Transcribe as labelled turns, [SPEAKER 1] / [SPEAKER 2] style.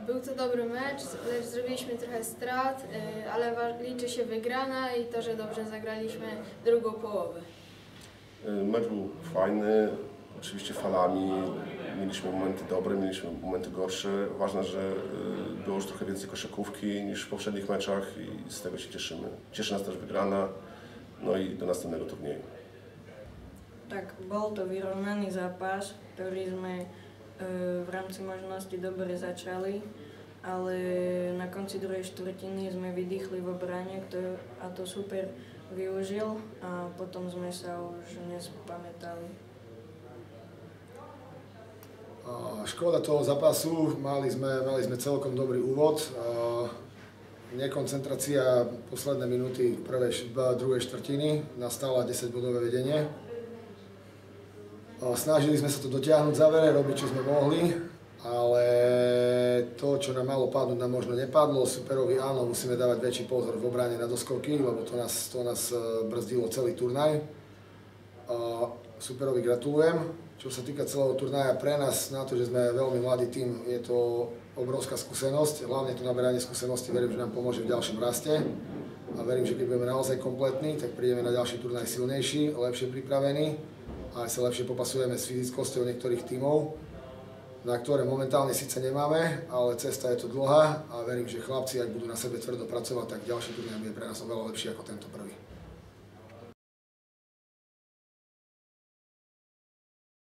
[SPEAKER 1] Był to dobry mecz, lecz zrobiliśmy trochę strat, ale liczy się wygrana i to, że dobrze zagraliśmy drugą połowę.
[SPEAKER 2] Mecz był fajny, oczywiście falami. Mieliśmy momenty dobre, mieliśmy momenty gorsze. Ważne, że było już trochę więcej koszykówki niż w poprzednich meczach i z tego się cieszymy. Cieszy nas też wygrana, no i do następnego turnieju.
[SPEAKER 3] Tak, bol to vyrovnaný zápas, ktorý sme v rámci možnosti dobre začali, ale na konci druhej štvrtiny sme vydýchli v obrane a to super využil a potom sme sa už nespamätali.
[SPEAKER 4] Škoda toho zápasu, mali sme celkom dobrý úvod. Nekoncentrácia posledné minúty druhej štvrtiny, nastala 10-bodové vedenie. Snažili sme sa to dotiahnuť v závere, robiť čo sme mohli, ale to, čo nám malo padnúť, nám možno nepadlo. Superovi áno, musíme dávať väčší pozor v obrane na doskoky, lebo to nás brzdilo celý turnaj. Superovi gratulujem. Čo sa týka celého turnaja, pre nás, na to, že sme veľmi mladý tím, je to obrovská skúsenosť. Hlavne to naberanie skúsenosti, verím, že nám pomôže v ďalšom raste. A verím, že keď budeme naozaj kompletní, tak prídeme na ďalší turnaj silnejší, lepšie pripravení. A aj sa lepšie popasujeme s fyzickosťou niektorých tímov, na ktoré momentálne síce nemáme, ale cesta je to dlhá a verím, že chlapci, ak budú na sebe tvrdo pracovať, tak ďalší turnaj bude pre nás oveľa lepší ako tento prvý.